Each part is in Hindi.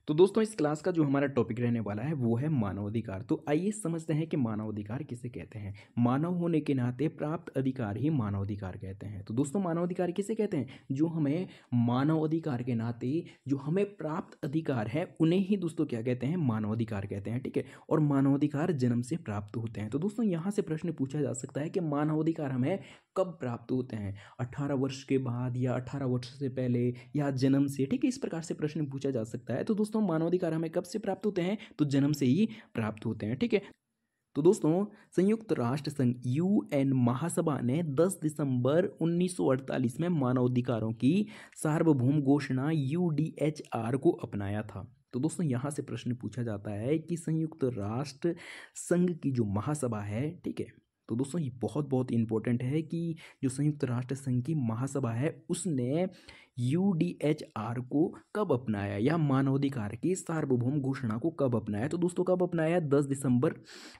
तो दोस्तों इस क्लास का जो हमारा टॉपिक रहने वाला है वो है मानवाधिकार। तो आइए समझते हैं कि मानवाधिकार किसे कहते हैं। मानव होने के नाते प्राप्त अधिकार ही मानवाधिकार कहते हैं। तो दोस्तों मानवाधिकार किसे कहते हैं? जो हमें मानवाधिकार के नाते जो हमें प्राप्त अधिकार है उन्हें ही दोस्तों क्या कहते हैं? मानवाधिकार कहते हैं। ठीक है। और मानवाधिकार जन्म से प्राप्त होते हैं। तो दोस्तों यहाँ से प्रश्न पूछा जा सकता है कि मानवाधिकार हमें कब प्राप्त होते हैं? 18 वर्ष के बाद या 18 वर्ष से पहले या जन्म से? ठीक है, इस प्रकार से प्रश्न पूछा जा सकता है। तो दोस्तों मानवाधिकार हमें कब से प्राप्त होते हैं? तो जन्म से ही प्राप्त होते हैं। ठीक है। तो दोस्तों संयुक्त राष्ट्र संघ यूएन महासभा ने 10 दिसंबर 1948 में मानवाधिकारों की सार्वभौम घोषणा यूडीएचआर को अपनाया था। तो दोस्तों यहाँ से प्रश्न पूछा जाता है कि संयुक्त राष्ट्र संघ की जो महासभा है, ठीक है, तो दोस्तों ये बहुत बहुत इंपॉर्टेंट है कि जो संयुक्त राष्ट्र संघ की महासभा है उसने यूडीएचआर को कब अपनाया या मानवाधिकार की सार्वभौम घोषणा को कब अपनाया? तो दोस्तों कब अपनाया? 10 दिसंबर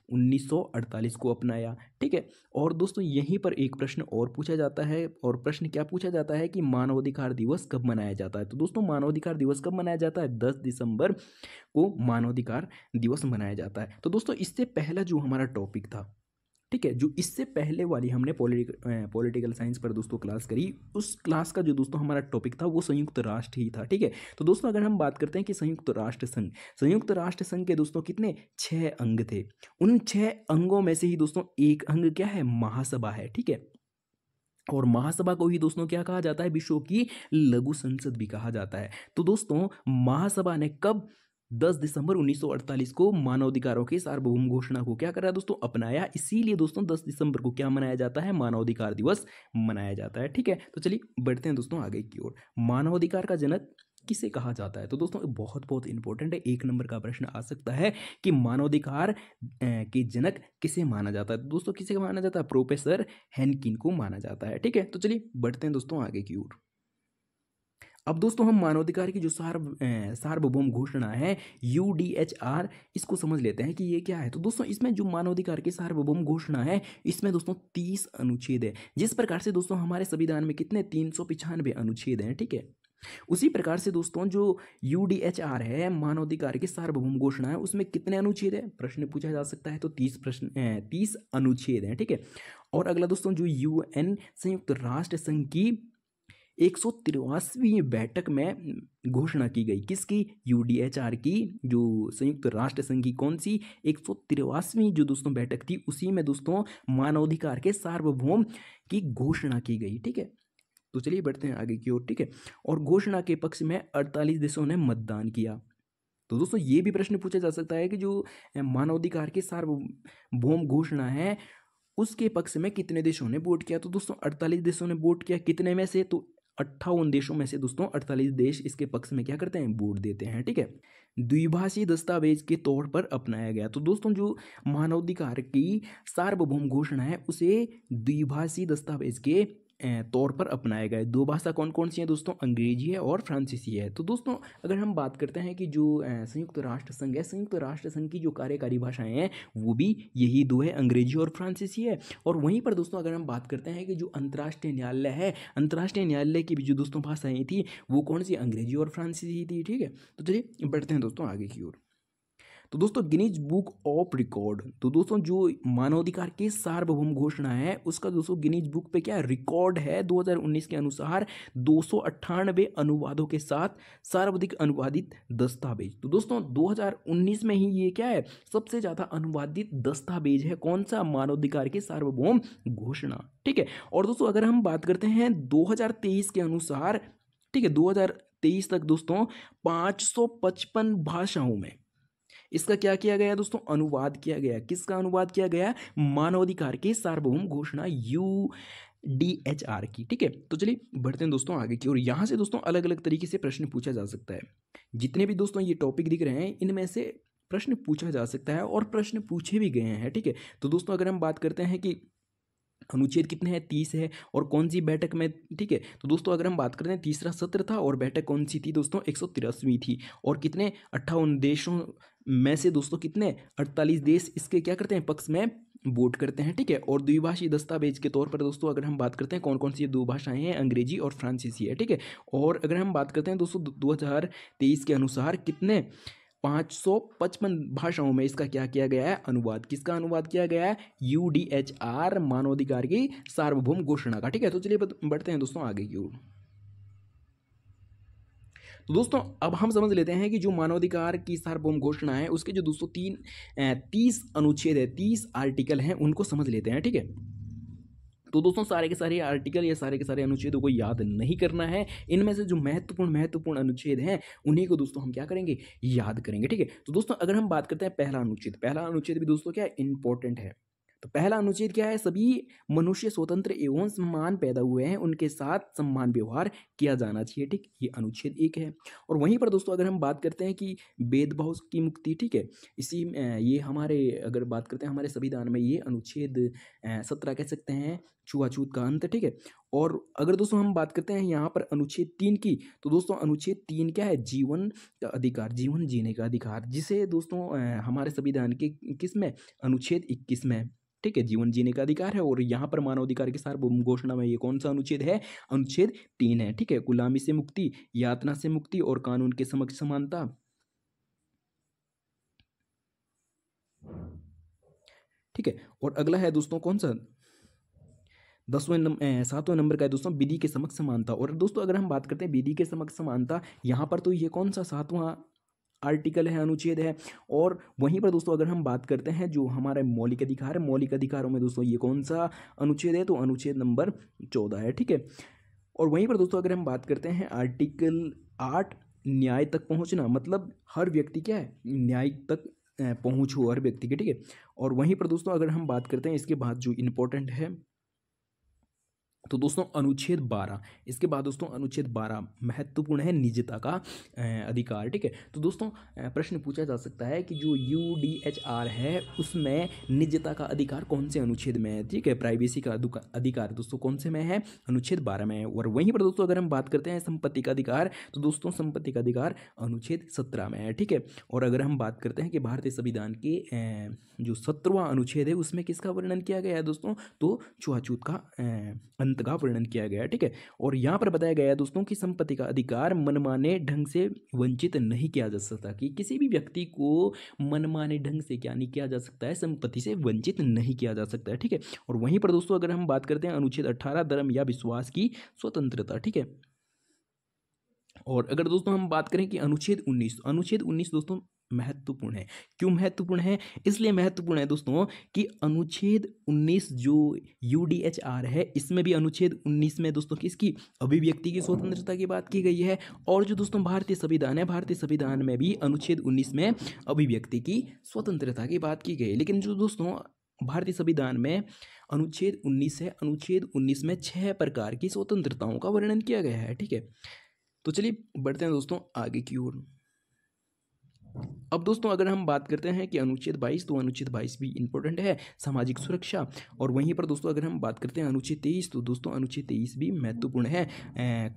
1948 को अपनाया। ठीक है। और दोस्तों यहीं पर एक प्रश्न और पूछा जाता है, और प्रश्न क्या पूछा जाता है कि मानवाधिकार दिवस कब मनाया जाता है? तो दोस्तों मानवाधिकार दिवस कब मनाया जाता है? 10 दिसंबर को मानवाधिकार दिवस मनाया जाता है। तो दोस्तों इससे पहला जो हमारा टॉपिक था, ठीक है, जो इससे पहले वाली हमने पॉलिटिकल साइंस पर दोस्तों क्लास करी, उस क्लास का जो दोस्तों हमारा टॉपिक था वो संयुक्त राष्ट्र ही था। ठीक है। तो दोस्तों अगर हम बात करते हैं कि संयुक्त राष्ट्र संघ के दोस्तों कितने? 6 अंग थे। उन 6 अंगों में से ही दोस्तों एक अंग क्या है? महासभा है। ठीक है। और महासभा को ही दोस्तों क्या कहा जाता है? विश्व की लघु संसद भी कहा जाता है। तो दोस्तों महासभा ने कब 10 दिसंबर 1948 को मानवाधिकारों की सार्वभौम घोषणा को क्या करा दोस्तों? अपनाया। इसीलिए दोस्तों 10 दिसंबर को क्या मनाया जाता है? मानवाधिकार दिवस मनाया जाता है। ठीक है। तो चलिए बढ़ते हैं दोस्तों आगे की ओर। मानवाधिकार का जनक किसे कहा जाता है? तो दोस्तों बहुत बहुत इंपॉर्टेंट है, 1 नंबर का प्रश्न आ सकता है कि मानवाधिकार के जनक किसे माना जाता है? तो दोस्तों किसे माना जाता है? प्रोफेसर हेनकिन को माना जाता है। ठीक है। तो चलिए बढ़ते हैं दोस्तों आगे की ओर। अब दोस्तों हम मानवाधिकार की जो सार्वभौम घोषणा है यूडीएचआर, इसको समझ लेते हैं कि ये क्या है। तो दोस्तों इसमें जो मानवाधिकार की सार्वभौम घोषणा है इसमें दोस्तों 30 अनुच्छेद है। जिस प्रकार से दोस्तों हमारे संविधान में कितने 395 अनुच्छेद हैं, ठीक है, उसी प्रकार से दोस्तों जो यूडीएचआर है मानवाधिकार की सार्वभौम घोषणा है उसमें कितने अनुच्छेद है? प्रश्न पूछा जा सकता है। तो 30 अनुच्छेद हैं। ठीक है। और अगला दोस्तों जो यूएन संयुक्त राष्ट्र संघ की 183वीं बैठक में घोषणा की गई, किसकी? यूडीएचआर की। जो संयुक्त राष्ट्र संघ की कौन सी 183वीं जो दोस्तों बैठक थी उसी में दोस्तों मानवाधिकार के सार्वभौम की घोषणा की गई। ठीक है। तो चलिए बढ़ते हैं आगे की ओर। ठीक है। और घोषणा के पक्ष में 48 देशों ने मतदान किया। तो दोस्तों ये भी प्रश्न पूछा जा सकता है कि जो मानवाधिकार की सार्वभौम घोषणा है उसके पक्ष में कितने देशों ने वोट किया? तो दोस्तों 48 देशों ने वोट किया। कितने में से? तो 58 देशों में से दोस्तों 48 देश इसके पक्ष में क्या करते हैं? वोट देते हैं। ठीक है। द्विभाषी दस्तावेज के तौर पर अपनाया गया। तो दोस्तों जो मानवाधिकार की सार्वभौम घोषणा है उसे द्विभाषी दस्तावेज के तौर पर अपनाया गया है। 2 भाषा कौन कौन सी है दोस्तों? अंग्रेजी है और फ्रांसीसी है। तो दोस्तों अगर हम बात करते हैं कि जो संयुक्त राष्ट्र संघ है, संयुक्त राष्ट्र संघ की जो कार्यकारी भाषाएं हैं वो भी यही 2 है, अंग्रेजी और फ्रांसीसी है। और वहीं पर दोस्तों अगर हम बात करते हैं कि जो अंतर्राष्ट्रीय न्यायालय है, अंतर्राष्ट्रीय न्यायालय की भी जो दोस्तों भाषाएं थी वो कौन सी? अंग्रेजी और फ्रांसीसी थी। ठीक है। तो चलिए बढ़ते हैं दोस्तों आगे की ओर। तो दोस्तों गिनीज बुक ऑफ रिकॉर्ड, तो दोस्तों जो मानवाधिकार की सार्वभौम घोषणा है उसका दोस्तों गिनीज बुक पे क्या रिकॉर्ड है? 2019 के अनुसार 298 अनुवादों के साथ सर्वाधिक अनुवादित दस्तावेज। तो दोस्तों 2019 में ही ये क्या है? सबसे ज्यादा अनुवादित दस्तावेज है। कौन सा? मानवाधिकार की सार्वभौम घोषणा। ठीक है। और दोस्तों अगर हम बात करते हैं 2023 के अनुसार, ठीक है, 2023 तक दोस्तों 555 भाषाओं में इसका क्या किया गया दोस्तों? अनुवाद किया गया। किसका अनुवाद किया गया? मानवाधिकार की सार्वभौम घोषणा यूडीएचआर की। ठीक है। तो चलिए बढ़ते हैं दोस्तों आगे की ओर। यहां से दोस्तों अलग अलग तरीके से प्रश्न पूछा जा सकता है। जितने भी दोस्तों ये टॉपिक दिख रहे हैं इनमें से प्रश्न पूछा जा सकता है और प्रश्न पूछे भी गए हैं। ठीक है। तो दोस्तों अगर हम बात करते हैं कि अनुच्छेद कितने हैं? 30 है। और कौन सी बैठक में? ठीक है। तो दोस्तों अगर हम बात करते हैं तीसरा सत्र था और बैठक कौन सी थी दोस्तों? 183वीं थी। और कितने? 58 देशों में से दोस्तों कितने? 48 देश इसके क्या करते हैं? पक्ष में वोट करते हैं, ठीक है। और द्विभाषी दस्तावेज के तौर पर दोस्तों अगर हम बात करते हैं कौन कौन सी दो भाषाएं हैं, अंग्रेजी और फ्रांसीसी है, ठीक है। और अगर हम बात करते हैं दोस्तों 2023 के अनुसार कितने 555 भाषाओं में इसका क्या किया गया है, अनुवाद। किसका अनुवाद किया गया है, UDHR मानवाधिकार की सार्वभौम घोषणा का, ठीक है। तो चलिए बढ़ते हैं दोस्तों आगे की ओर। तो दोस्तों अब हम समझ लेते हैं कि जो मानवाधिकार की सार्वभौम घोषणा है उसके जो 230 अनुच्छेद है, 30 आर्टिकल हैं, उनको समझ लेते हैं, ठीक है। तो दोस्तों सारे के सारे आर्टिकल या सारे के सारे अनुच्छेदों को याद नहीं करना है। इनमें से जो महत्वपूर्ण अनुच्छेद हैं उन्हीं को दोस्तों हम क्या करेंगे, याद करेंगे, ठीक है। तो दोस्तों अगर हम बात करते हैं पहला अनुच्छेद भी दोस्तों क्या इंपॉर्टेंट है। तो पहला अनुच्छेद क्या है, सभी मनुष्य स्वतंत्र एवं समान पैदा हुए हैं, उनके साथ समान व्यवहार किया जाना चाहिए, ठीक। ये अनुच्छेद 1 है। और वहीं पर दोस्तों अगर हम बात करते हैं कि भेदभाव की मुक्ति, ठीक है, इसी ये हमारे अगर बात करते हैं हमारे संविधान में ये अनुच्छेद 17 कह सकते हैं, छुआछूत का अंत, ठीक है। और अगर दोस्तों हम बात करते हैं यहाँ पर अनुच्छेद 3 की, तो दोस्तों अनुच्छेद 3 क्या है, जीवन का अधिकार, जीवन जीने का अधिकार, जिसे दोस्तों हमारे संविधान के किस में, अनुच्छेद 21 में, ठीक है, जीवन जीने का अधिकार है। और यहाँ पर मानवाधिकार की सार्वभौम घोषणा में ये कौन सा अनुच्छेद है, अनुच्छेद 3 है, ठीक है। गुलामी से मुक्ति, यातना से मुक्ति और कानून के समक्ष समानता, ठीक है। और अगला है दोस्तों कौन सा, 7वें नंबर का है दोस्तों विधि के समक्ष समानता। और दोस्तों अगर हम बात करते हैं विधि के समक्ष समानता, यहाँ पर तो ये कौन सा 7वां आर्टिकल है, अनुच्छेद है। और वहीं पर दोस्तों अगर हम बात करते हैं जो हमारे मौलिक अधिकार है, मौलिक अधिकारों में दोस्तों ये कौन सा अनुच्छेद है, तो अनुच्छेद नंबर 14 है, ठीक है। और वहीं पर दोस्तों अगर हम बात करते हैं आर्टिकल 8, न्याय तक पहुंचना, मतलब हर व्यक्ति क्या है, न्याय तक पहुंच हो हर व्यक्ति के, ठीक है। और वहीं पर दोस्तों अगर हम बात करते हैं इसके बाद जो इम्पोर्टेंट है, तो दोस्तों अनुच्छेद 12, इसके बाद दोस्तों अनुच्छेद 12 महत्वपूर्ण है, निजता का अधिकार, ठीक है। तो दोस्तों प्रश्न पूछा जा सकता है कि जो UDHR है उसमें निजता का अधिकार कौन से अनुच्छेद में है, ठीक है। प्राइवेसी का अधिकार दोस्तों कौन से में है, अनुच्छेद 12 में है। और वहीं पर दोस्तों अगर हम बात करते हैं संपत्ति का अधिकार, तो दोस्तों संपत्ति का अधिकार अनुच्छेद 17 में है, ठीक है। और अगर हम बात करते हैं कि भारतीय संविधान के जो 17वां अनुच्छेद है उसमें किसका वर्णन किया गया है दोस्तों, तो छुआछूत का अंत का वर्णन किया गया है, ठीक है। और यहाँ पर बताया गया है दोस्तों कि संपत्ति का अधिकार मनमाने ढंग से वंचित नहीं किया जा सकता, कि किसी भी व्यक्ति को मनमाने ढंग से क्या नहीं किया जा सकता है, संपत्ति से वंचित नहीं किया जा सकता है, ठीक है। और वहीं पर दोस्तों अगर हम बात करते हैं अनुच्छेद 18, धर्म या विश्वास की स्वतंत्रता, ठीक है। और अगर दोस्तों हम बात करें कि अनुच्छेद 19 दोस्तों महत्वपूर्ण है। क्यों महत्वपूर्ण है, इसलिए महत्वपूर्ण है दोस्तों कि अनुच्छेद 19 जो UDHR है इसमें भी अनुच्छेद 19 में दोस्तों किसकी, अभिव्यक्ति की स्वतंत्रता की बात की गई है। और जो दोस्तों भारतीय संविधान है, भारतीय संविधान में भी अनुच्छेद 19 में अभिव्यक्ति की स्वतंत्रता की बात की गई है। लेकिन जो दोस्तों भारतीय संविधान में अनुच्छेद 19 है, अनुच्छेद 19 में 6 प्रकार की स्वतंत्रताओं का वर्णन किया गया है, ठीक है। तो चलिए बढ़ते हैं दोस्तों आगे की ओर। अब दोस्तों अगर हम बात करते हैं कि अनुच्छेद 22, तो अनुच्छेद 22 भी इंपॉर्टेंट है, सामाजिक सुरक्षा। और वहीं पर दोस्तों अगर हम बात करते हैं अनुच्छेद 23, तो दोस्तों अनुच्छेद 23 भी महत्वपूर्ण है,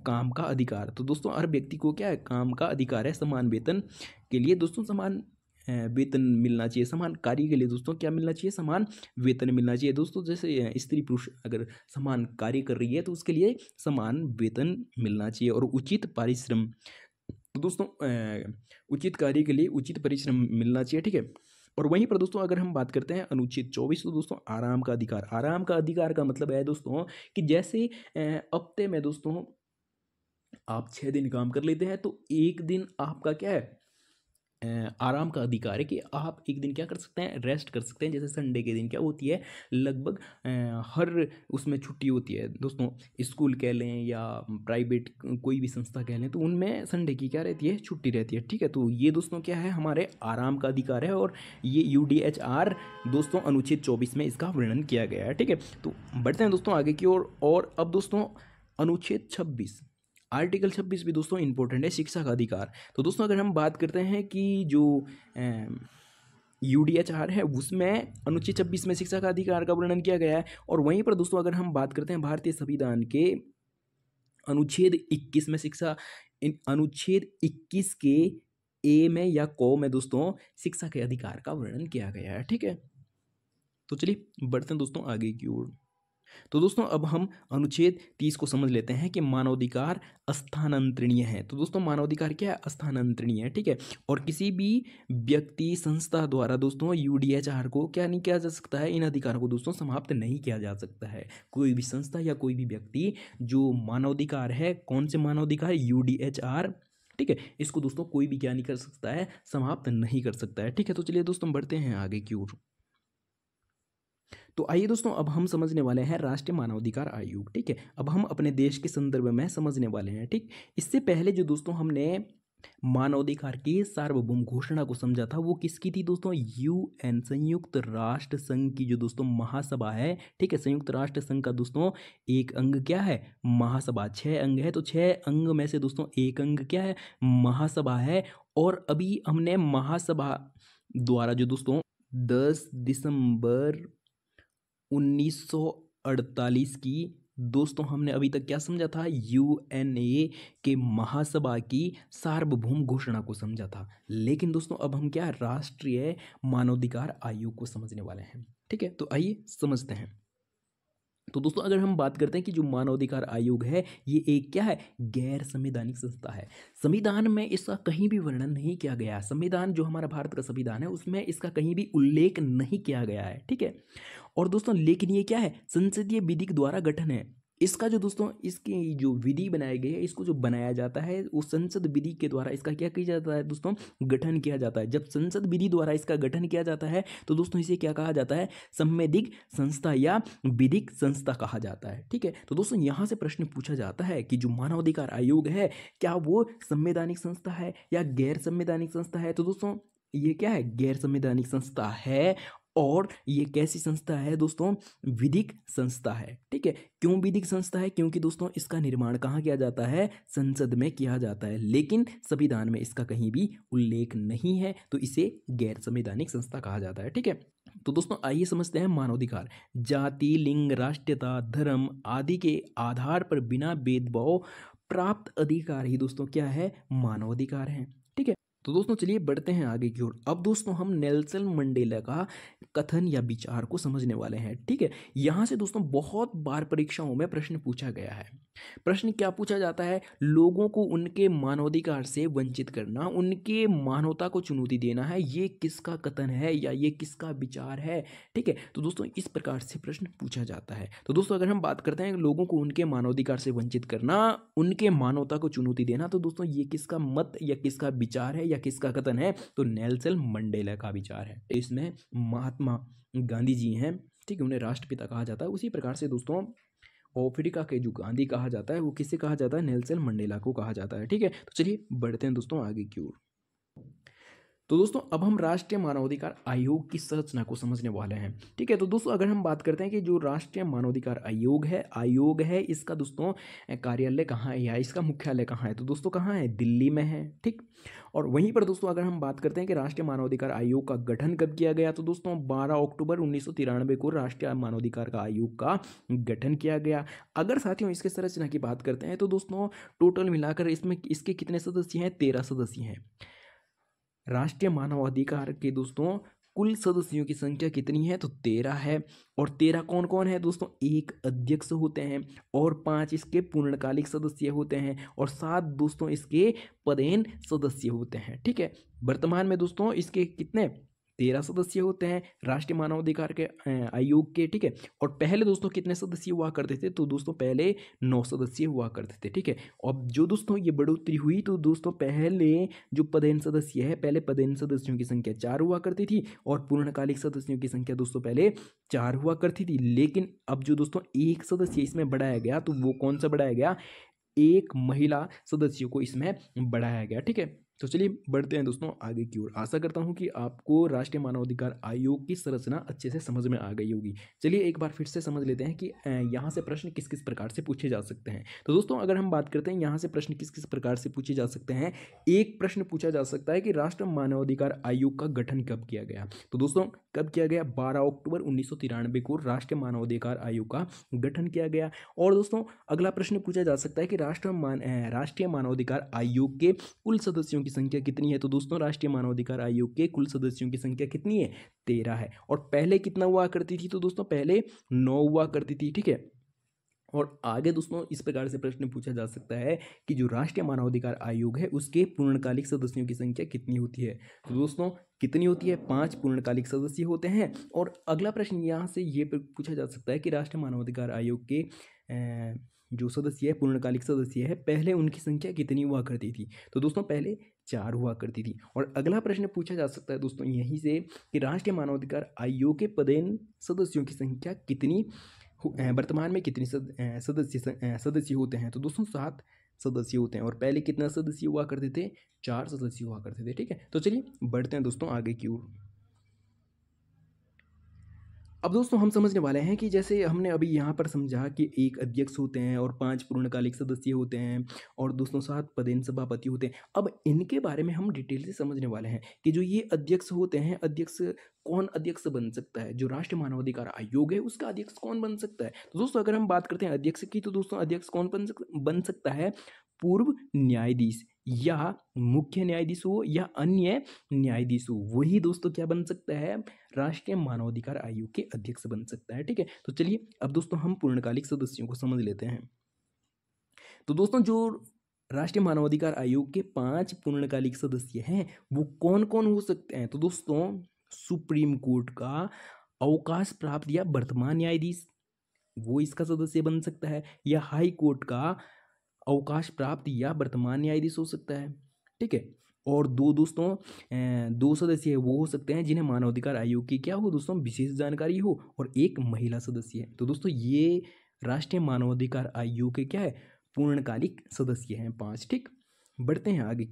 काम का अधिकार। तो दोस्तों हर व्यक्ति को क्या है, काम का अधिकार है, समान वेतन के लिए दोस्तों समान वेतन मिलना चाहिए, समान कार्य के लिए दोस्तों क्या मिलना चाहिए, समान वेतन मिलना चाहिए दोस्तों। जैसे स्त्री पुरुष अगर समान कार्य कर रही है तो उसके लिए समान वेतन मिलना चाहिए और उचित परिश्रम, तो दोस्तों उचित कार्य के लिए उचित परिश्रम मिलना चाहिए, ठीक है। और वहीं पर दोस्तों अगर हम बात करते हैं अनुच्छेद 24, तो दोस्तों आराम का अधिकार। आराम का अधिकार का मतलब है दोस्तों कि जैसे हफ्ते में दोस्तों आप 6 दिन काम कर लेते हैं तो एक दिन आपका क्या है, आराम का अधिकार है कि आप एक दिन क्या कर सकते हैं, रेस्ट कर सकते हैं। जैसे संडे के दिन क्या होती है, लगभग हर उसमें छुट्टी होती है दोस्तों, स्कूल कह लें या प्राइवेट कोई भी संस्था कह लें, तो उनमें संडे की क्या रहती है, छुट्टी रहती है, ठीक है। तो ये दोस्तों क्या है, हमारे आराम का अधिकार है। और ये UDHR दोस्तों अनुच्छेद 24 में इसका वर्णन किया गया है, ठीक है। तो बढ़ते हैं दोस्तों आगे की ओर। और अब दोस्तों अनुच्छेद 26, आर्टिकल 26 भी दोस्तों इंपॉर्टेंट है, शिक्षा का अधिकार। तो दोस्तों अगर हम बात करते हैं कि जो UDHR है उसमें अनुच्छेद 26 में शिक्षा का अधिकार का वर्णन किया गया है। और वहीं पर दोस्तों अगर हम बात करते हैं भारतीय संविधान के अनुच्छेद 21 में अनुच्छेद 21 के A में या क में दोस्तों शिक्षा के अधिकार का वर्णन किया गया है, ठीक है। तो चलिए बढ़ते हैं दोस्तों आगे की ओर। तो दोस्तों अब हम अनुच्छेद 30 को समझ लेते हैं कि मानवाधिकार स्थानांतरणीय है। तो दोस्तों मानवाधिकार क्या है? स्थानांतरणीय है, ठीक है। और किसी भी व्यक्ति संस्था द्वारा दोस्तों यूडीएचआर को क्या नहीं किया जा सकता है, इन अधिकारों को दोस्तों समाप्त नहीं किया जा सकता है। कोई भी संस्था या कोई भी व्यक्ति जो मानवाधिकार है, कौन से मानवाधिकार? यूडीएचआर, ठीक है, इसको दोस्तों कोई भी क्या नहीं कर सकता है, समाप्त नहीं कर सकता है, ठीक है। तो चलिए दोस्तों बढ़ते हैं आगे की ओर। तो आइए दोस्तों अब हम समझने वाले हैं राष्ट्रीय मानवाधिकार आयोग, ठीक है। अब हम अपने देश के संदर्भ में समझने वाले हैं, ठीक। इससे पहले जो दोस्तों हमने मानवाधिकार की सार्वभौम घोषणा को समझा था, वो किसकी थी दोस्तों? यूएन, संयुक्त राष्ट्र संघ की जो दोस्तों महासभा है, ठीक है। संयुक्त राष्ट्र संघ का दोस्तों एक अंग क्या है? महासभा। 6 अंग है, तो 6 अंग में से दोस्तों एक अंग क्या है? महासभा है। और अभी हमने महासभा द्वारा जो दोस्तों 10 दिसंबर 1948 की दोस्तों हमने अभी तक क्या समझा था? यूएनए के महासभा की सार्वभौम घोषणा को समझा था। लेकिन दोस्तों अब हम क्या? राष्ट्रीय मानवाधिकार आयोग को समझने वाले हैं, ठीक है। तो आइए समझते हैं। तो दोस्तों अगर हम बात करते हैं कि जो मानवाधिकार आयोग है, ये एक क्या है? गैर संवैधानिक संस्था है। संविधान में इसका कहीं भी वर्णन नहीं किया गया। संविधान जो हमारा भारत का संविधान है उसमें इसका कहीं भी उल्लेख नहीं किया गया है, ठीक है। और दोस्तों लेकिन ये क्या है? संसदीय विधि के द्वारा गठन है। इसका जो दोस्तों इसकी जो विधि बनाई गई है, इसको जो बनाया जाता है वो संसद विधि के द्वारा इसका क्या किया जाता है दोस्तों? गठन किया जाता है। जब संसद विधि द्वारा इसका गठन किया जाता है तो दोस्तों इसे क्या कहा जाता है? संवैधानिक संस्था या विधिक संस्था कहा जाता है, ठीक है। तो दोस्तों यहाँ से प्रश्न पूछा जाता है कि जो मानवाधिकार आयोग है, क्या वो संवैधानिक संस्था है या गैर संवैधानिक संस्था है? तो दोस्तों ये क्या है? गैर संवैधानिक संस्था है। और ये कैसी संस्था है दोस्तों? विधिक संस्था है, ठीक है। क्यों विधिक संस्था है? क्योंकि दोस्तों इसका निर्माण कहाँ किया जाता है? संसद में किया जाता है, लेकिन संविधान में इसका कहीं भी उल्लेख नहीं है, तो इसे गैर संवैधानिक संस्था कहा जाता है, ठीक है। तो दोस्तों आइए समझते हैं मानवाधिकार। जाति, लिंग, राष्ट्रीयता, धर्म आदि के आधार पर बिना भेदभाव प्राप्त अधिकार ही दोस्तों क्या है? मानवाधिकार है, ठीक है। तो दोस्तों चलिए बढ़ते हैं आगे की ओर। अब दोस्तों हम नेल्सन मंडेला का कथन या विचार को समझने वाले हैं, ठीक है। यहां से दोस्तों बहुत बार परीक्षाओं में प्रश्न पूछा गया है। प्रश्न क्या पूछा जाता है? लोगों को उनके मानवाधिकार से वंचित करना, उनके मानवता को चुनौती देना है, ये किसका कथन है या ये किसका विचार है, ठीक है। तो दोस्तों इस प्रकार से प्रश्न पूछा जाता है। तो दोस्तों अगर हम बात करते हैं लोगों को उनके मानवाधिकार से वंचित करना, उनके मानवता को चुनौती देना, तो दोस्तों ये किसका मत या किसका विचार है या किसका कथन है? तो नेल्सन मंडेला का विचार है। इसमें महात्मा गांधी जी हैं, ठीक है, उन्हें राष्ट्रपिता कहा जाता है। उसी प्रकार से दोस्तों अफ्रीका के जो गांधी कहा जाता है वो किसे कहा जाता है? नेल्सन मंडेला को कहा जाता है, ठीक है। तो चलिए बढ़ते हैं दोस्तों आगे की ओर। तो दोस्तों अब हम राष्ट्रीय मानवाधिकार आयोग की संरचना को समझने वाले हैं, ठीक है। तो दोस्तों अगर हम बात करते हैं कि जो राष्ट्रीय मानवाधिकार आयोग है, इसका दोस्तों कार्यालय कहाँ है या इसका मुख्यालय कहाँ है? तो दोस्तों कहाँ है? दिल्ली में है, ठीक। और वहीं पर दोस्तों अगर हम बात करते हैं कि राष्ट्रीय मानवाधिकार आयोग का गठन कब किया गया, तो दोस्तों 12 अक्टूबर 1993 को राष्ट्रीय मानवाधिकार का आयोग का गठन किया गया। अगर साथियों इसके संरचना की बात करते हैं तो दोस्तों टोटल मिलाकर इसमें इसके कितने सदस्य हैं? 13 सदस्य हैं। राष्ट्रीय मानवाधिकार के दोस्तों कुल सदस्यों की संख्या कितनी है? तो 13 है। और 13 कौन कौन है दोस्तों? एक अध्यक्ष होते हैं और 5 इसके पूर्णकालिक सदस्य होते हैं और 7 दोस्तों इसके पदेन सदस्य होते हैं, ठीक है। वर्तमान में दोस्तों इसके कितने? 13 सदस्य होते हैं राष्ट्रीय मानवाधिकार के आयोग के, ठीक है। और पहले दोस्तों कितने सदस्य हुआ करते थे? तो दोस्तों पहले 9 सदस्य हुआ करते थे, ठीक है। अब जो दोस्तों ये बढ़ोतरी हुई तो दोस्तों पहले जो पदेन सदस्य है, पहले पदेन सदस्यों की संख्या 4 हुआ करती थी और पूर्णकालिक सदस्यों की संख्या दोस्तों पहले 4 हुआ करती थी। लेकिन अब जो दोस्तों एक सदस्य इसमें बढ़ाया गया, तो वो कौन सा बढ़ाया गया? एक महिला सदस्यों को इसमें बढ़ाया गया, ठीक है। तो चलिए बढ़ते हैं दोस्तों आगे की ओर। आशा करता हूं कि आपको राष्ट्रीय मानवाधिकार आयोग की संरचना अच्छे से समझ में आ गई होगी। चलिए एक बार फिर से समझ लेते हैं कि यहाँ से प्रश्न किस किस प्रकार से पूछे जा सकते हैं। तो दोस्तों अगर हम बात करते हैं यहाँ से प्रश्न किस किस प्रकार से पूछे जा सकते हैं, एक प्रश्न पूछा जा सकता है कि राष्ट्रीय मानवाधिकार आयोग का गठन कब किया गया? तो दोस्तों कब किया गया? 12 अक्टूबर 1993 को राष्ट्रीय मानवाधिकार आयोग का गठन किया गया। और दोस्तों अगला प्रश्न पूछा जा सकता है कि राष्ट्रीय मानवाधिकार आयोग के कुल सदस्यों की संख्या कितनी है? तो दोस्तों राष्ट्रीय मानवाधिकार आयोग के कुल सदस्यों की संख्या कितनी है? 13 है। और पहले कितना हुआ करती थी? तो दोस्तों पहले 9 हुआ करती थी, ठीक है। और आगे दोस्तों इस प्रकार से प्रश्न पूछा जा सकता है कि जो राष्ट्रीय मानवाधिकार आयोग है उसके पूर्णकालिक सदस्यों की संख्या कितनी होती है? तो दोस्तों कितनी होती है? 5 पूर्णकालिक सदस्य होते हैं। और अगला प्रश्न यहाँ से ये पूछा जा सकता है कि राष्ट्रीय मानवाधिकार आयोग के जो सदस्य है, पूर्णकालिक सदस्य है, पहले उनकी संख्या कितनी हुआ करती थी? तो दोस्तों पहले 4 हुआ करती थी। और अगला प्रश्न पूछा जा सकता है दोस्तों यहीं से कि राष्ट्रीय मानवाधिकार आयोग के पदेन सदस्यों की संख्या कितनी वर्तमान में कितनी सदस्य होते हैं? तो दोस्तों 7 सदस्य होते हैं। और पहले कितना सदस्य हुआ करते थे? 4 सदस्य हुआ करते थे, ठीक है। तो चलिए बढ़ते हैं दोस्तों आगे की ओर। अब दोस्तों हम समझने वाले हैं कि जैसे हमने अभी यहाँ पर समझा कि एक अध्यक्ष होते हैं और 5 पूर्णकालिक सदस्य होते हैं और दोस्तों 7 पदेन सभापति होते हैं। अब इनके बारे में हम डिटेल से समझने वाले हैं कि जो ये अध्यक्ष होते हैं, अध्यक्ष कौन अध्यक्ष बन सकता है? जो राष्ट्रीय मानवाधिकार आयोग है उसका अध्यक्ष कौन बन सकता है? तो दोस्तों अगर हम बात करते हैं अध्यक्ष की, तो दोस्तों अध्यक्ष कौन बन सकता है? पूर्व न्यायाधीश या मुख्य न्यायाधीश हो या अन्य न्यायाधीश हो, वही दोस्तों क्या बन सकता है? राष्ट्रीय मानवाधिकार आयोग के अध्यक्ष बन सकता है, ठीक है। तो चलिए अब दोस्तों हम पूर्णकालिक सदस्यों को समझ लेते हैं। तो दोस्तों जो राष्ट्रीय मानवाधिकार आयोग के 5 पूर्णकालिक सदस्य हैं वो कौन कौन हो सकते हैं? तो दोस्तों सुप्रीम कोर्ट का अवकाश प्राप्त या वर्तमान न्यायाधीश वो इसका सदस्य बन सकता है, या हाई कोर्ट का अवकाश प्राप्त या वर्तमान न्यायाधीश हो सकता है, ठीक है। और दो सदस्य वो हो सकते हैं जिन्हें मानवाधिकार आयोग की क्या हो दोस्तों? विशेष जानकारी हो। और एक महिला सदस्य है। तो दोस्तों ये राष्ट्रीय मानवाधिकार आयोग के क्या है? पूर्णकालिक सदस्य हैं 5, ठीक। बढ़ते हैं आगे।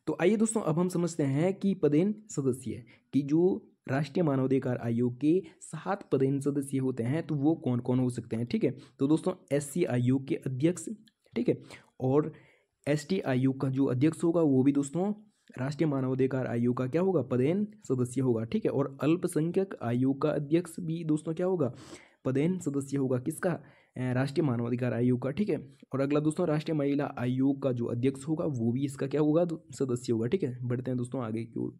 तो आइए दोस्तों अब हम समझते हैं कि पदेन सदस्य कि जो राष्ट्रीय मानवाधिकार आयोग के 7 पदेन सदस्य होते हैं तो वो कौन कौन हो सकते हैं, ठीक है। तो दोस्तों SC आयोग के अध्यक्ष, ठीक है। और ST आयोग का जो अध्यक्ष होगा वो भी दोस्तों राष्ट्रीय मानवाधिकार आयोग का क्या होगा? पदेन सदस्य होगा, ठीक है। और अल्पसंख्यक आयोग का अध्यक्ष भी दोस्तों क्या होगा? पदेन सदस्य होगा। किसका? राष्ट्रीय मानवाधिकार आयोग का, ठीक है। और अगला दोस्तों राष्ट्रीय महिला आयोग का जो अध्यक्ष होगा वो भी इसका क्या होगा? सदस्य होगा, ठीक है। बढ़ते हैं दोस्तों आगे की ओर।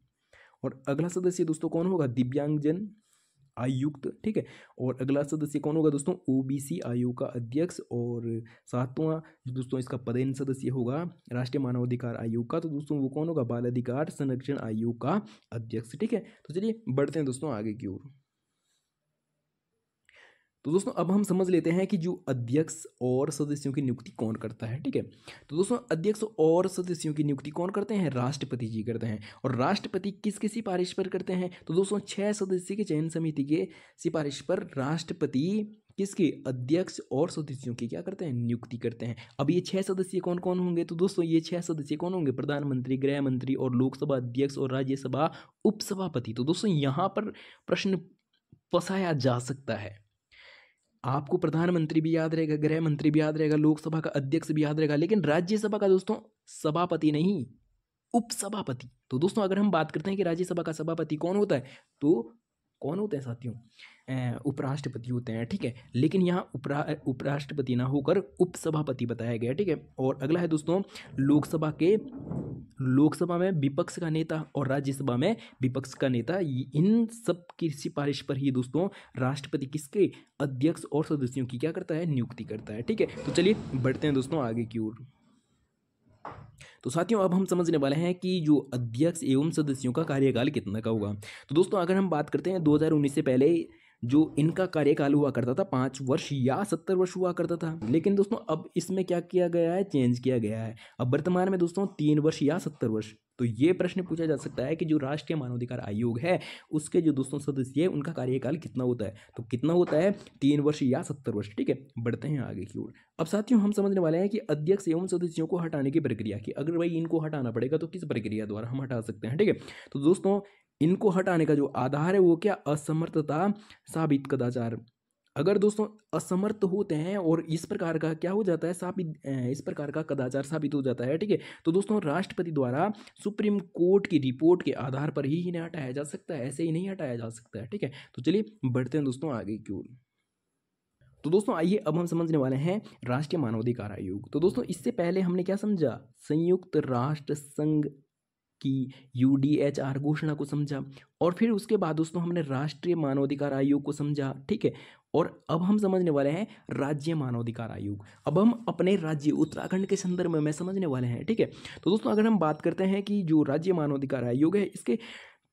और अगला सदस्य दोस्तों कौन होगा? दिव्यांगजन आयुक्त, ठीक है। और अगला सदस्य कौन होगा दोस्तों? OBC आयोग का अध्यक्ष। और 7वां दोस्तों इसका पदेन सदस्य होगा राष्ट्रीय मानवाधिकार आयोग का, तो दोस्तों वो कौन होगा? बाल अधिकार संरक्षण आयोग का अध्यक्ष, ठीक है। तो चलिए बढ़ते हैं दोस्तों आगे की ओर। तो दोस्तों अब हम समझ लेते हैं कि जो अध्यक्ष और सदस्यों की नियुक्ति कौन करता है, ठीक है। तो दोस्तों अध्यक्ष और सदस्यों की नियुक्ति कौन करते हैं? राष्ट्रपति जी करते हैं। और राष्ट्रपति किसकी सिफारिश पर करते हैं? तो दोस्तों 6 सदस्य के चयन समिति के सिफारिश पर राष्ट्रपति किसके? अध्यक्ष और सदस्यों की क्या करते हैं? नियुक्ति करते हैं। अब ये 6 सदस्य कौन कौन होंगे? तो दोस्तों ये 6 सदस्य कौन होंगे? प्रधानमंत्री, गृह मंत्री और लोकसभा अध्यक्ष और राज्यसभा उपसभापति। तो दोस्तों यहाँ पर प्रश्न फंसाया जा सकता है। आपको प्रधानमंत्री भी याद रहेगा, गृह मंत्री भी याद रहेगा, लोकसभा का अध्यक्ष भी याद रहेगा, लेकिन राज्यसभा का दोस्तों सभापति नहीं, उपसभापति। तो दोस्तों अगर हम बात करते हैं कि राज्यसभा का सभापति कौन होता है, तो कौन होते हैं साथियों? उपराष्ट्रपति होते हैं, ठीक है। लेकिन यहाँ उपराष्ट्रपति ना होकर उपसभापति बताया गया, ठीक है। और अगला है दोस्तों लोकसभा में विपक्ष का नेता और राज्यसभा में विपक्ष का नेता। इन सब की सिफारिश पर ही दोस्तों राष्ट्रपति किसके? अध्यक्ष और सदस्यों की क्या करता है? नियुक्ति करता है, ठीक है। तो चलिए बढ़ते हैं दोस्तों आगे की ओर। तो साथियों अब हम समझने वाले हैं कि जो अध्यक्ष एवं सदस्यों का कार्यकाल कितना का होगा। तो दोस्तों अगर हम बात करते हैं 2019 से पहले जो इनका कार्यकाल हुआ करता था 5 वर्ष या 70 वर्ष हुआ करता था, लेकिन दोस्तों अब इसमें क्या किया गया है? चेंज किया गया है। अब वर्तमान में दोस्तों 3 वर्ष या 70 वर्ष। तो ये प्रश्न पूछा जा सकता है कि जो राष्ट्रीय मानवाधिकार आयोग है उसके जो दोस्तों सदस्य है उनका कार्यकाल कितना होता है? तो कितना होता है? 3 वर्ष या 70 वर्ष, ठीक है। बढ़ते हैं आगे की ओर। अब साथियों हम समझने वाले हैं कि अध्यक्ष एवं सदस्यों को हटाने की प्रक्रिया की, अगर भाई इनको हटाना पड़ेगा तो किस प्रक्रिया द्वारा हम हटा सकते हैं, ठीक है। तो दोस्तों इनको हटाने का जो आधार है वो क्या? असमर्थता साबित कदाचार। अगर दोस्तों असमर्थ होते हैं और इस प्रकार का क्या हो जाता है? इस प्रकार का कदाचार साबित हो जाता है, ठीक है। तो दोस्तों राष्ट्रपति द्वारा सुप्रीम कोर्ट की रिपोर्ट के आधार पर ही इन्हें हटाया जा सकता है, ऐसे ही नहीं हटाया जा सकता है, ठीक है। तो चलिए बढ़ते हैं दोस्तों आगे की ओर। तो दोस्तों आइए अब हम समझने वाले हैं राष्ट्रीय मानवाधिकार आयोग। तो दोस्तों इससे पहले हमने क्या समझा? संयुक्त राष्ट्र संघ की UDHR घोषणा को समझा, और फिर उसके बाद दोस्तों हमने राष्ट्रीय मानवाधिकार आयोग को समझा, ठीक है। और अब हम समझने वाले हैं राज्य मानवाधिकार आयोग। अब हम अपने राज्य उत्तराखंड के संदर्भ में समझने वाले हैं, ठीक है। तो दोस्तों अगर हम बात करते हैं कि जो राज्य मानवाधिकार आयोग है, इसके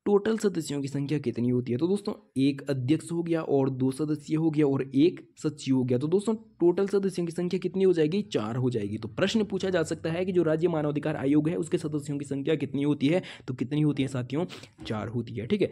टोटल सदस्यों की संख्या कितनी होती है, तो दोस्तों एक अध्यक्ष हो गया और 2 सदस्य हो गया और एक सचिव हो गया। तो दोस्तों टोटल सदस्यों की संख्या कितनी हो जाएगी, 4 हो जाएगी। तो प्रश्न पूछा जा सकता है कि जो राज्य मानवाधिकार आयोग है उसके सदस्यों की संख्या कितनी होती है, तो कितनी होती है साथियों, 4 होती है, ठीक है।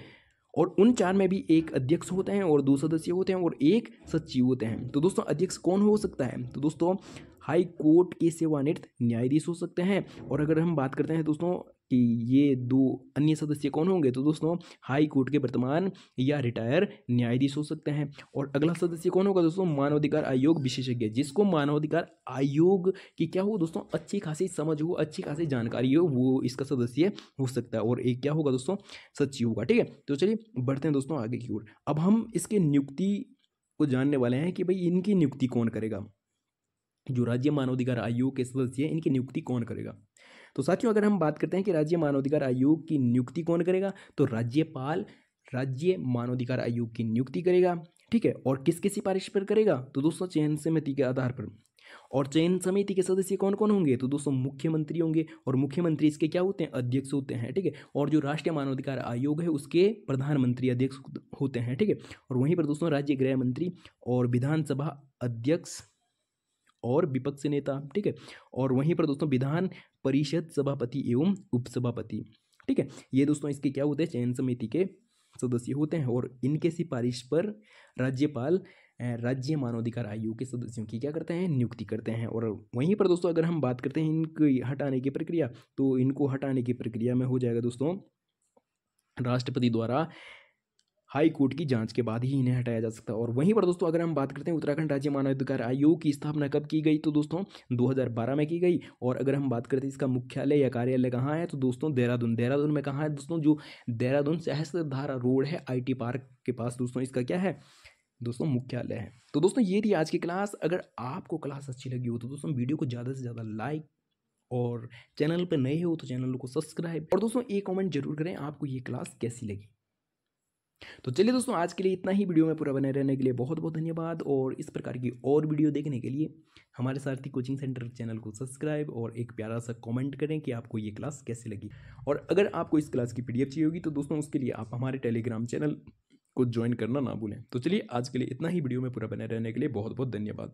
और उन 4 में भी एक अध्यक्ष होते हैं और 2 सदस्य होते हैं और एक सचिव होते हैं। तो दोस्तों अध्यक्ष कौन हो सकता है, तो दोस्तों हाई कोर्ट के सेवानिवृत्त न्यायाधीश हो सकते हैं। और अगर हम बात करते हैं दोस्तों कि ये 2 अन्य सदस्य कौन होंगे, तो दोस्तों हाई कोर्ट के वर्तमान या रिटायर न्यायाधीश हो सकते हैं। और अगला सदस्य कौन होगा दोस्तों, मानवाधिकार आयोग विशेषज्ञ, जिसको मानवाधिकार आयोग की क्या हो दोस्तों, अच्छी खासी समझ हो, अच्छी खासी जानकारी हो, वो इसका सदस्य हो सकता है। और एक क्या होगा दोस्तों, सचिव होगा, ठीक है। तो चलिए बढ़ते हैं दोस्तों आगे की ओर। अब हम इसके नियुक्ति को जानने वाले हैं कि भाई इनकी नियुक्ति कौन करेगा, जो राज्य मानवाधिकार आयोग के सदस्य हैं इनकी नियुक्ति कौन करेगा। तो साथियों अगर हम बात करते हैं कि राज्य मानवाधिकार आयोग की नियुक्ति कौन करेगा, तो राज्यपाल राज्य मानवाधिकार आयोग की नियुक्ति करेगा, ठीक है। और किसके सिफारिश पर करेगा, तो दोस्तों चयन समिति के आधार पर। और चयन समिति के सदस्य कौन कौन होंगे, तो दोस्तों मुख्यमंत्री होंगे, और मुख्यमंत्री इसके क्या होते हैं, अध्यक्ष होते हैं, ठीक है। और जो राष्ट्रीय मानवाधिकार आयोग है उसके प्रधानमंत्री अध्यक्ष होते हैं, ठीक है। और वहीं पर दोस्तों राज्य गृह मंत्री और विधानसभा अध्यक्ष और विपक्ष नेता, ठीक है। और वहीं पर दोस्तों विधान परिषद सभापति एवं उपसभापति, ठीक है। ये दोस्तों इसके क्या होते हैं, चयन समिति के सदस्य होते हैं। और इनके सिफारिश पर राज्यपाल राज्य मानवाधिकार आयोग के सदस्यों की क्या करते हैं, नियुक्ति करते हैं। और वहीं पर दोस्तों अगर हम बात करते हैं इनकी हटाने की प्रक्रिया, तो इनको हटाने की प्रक्रिया में हो जाएगा दोस्तों राष्ट्रपति द्वारा हाई कोर्ट की जांच के बाद ही इन्हें हटाया जा सकता है। और वहीं पर दोस्तों अगर हम बात करते हैं उत्तराखंड राज्य मानवाधिकार आयोग की स्थापना कब की गई, तो दोस्तों 2012 में की गई। और अगर हम बात करते हैं इसका मुख्यालय या कार्यालय कहाँ है, तो दोस्तों देहरादून में कहाँ है दोस्तों, जो देहरादून सहस्त्रधारा रोड है IT पार्क के पास दोस्तों इसका क्या है दोस्तों, मुख्यालय है। तो दोस्तों ये थी आज की क्लास। अगर आपको क्लास अच्छी लगी हो तो दोस्तों वीडियो को ज़्यादा से ज़्यादा लाइक, और चैनल पर नए हो तो चैनल को सब्सक्राइब, और दोस्तों एक कमेंट जरूर करें आपको ये क्लास कैसी लगी। तो चलिए दोस्तों आज के लिए इतना ही। वीडियो में पूरा बने रहने के लिए बहुत बहुत धन्यवाद। और इस प्रकार की और वीडियो देखने के लिए हमारे सारथी कोचिंग सेंटर चैनल को सब्सक्राइब और एक प्यारा सा कमेंट करें कि आपको ये क्लास कैसी लगी। और अगर आपको इस क्लास की PDF चाहिए होगी तो दोस्तों उसके लिए आप हमारे टेलीग्राम चैनल को ज्वाइन करना ना भूलें। तो चलिए आज के लिए इतना ही। वीडियो में पूरा बने रहने के लिए बहुत बहुत धन्यवाद।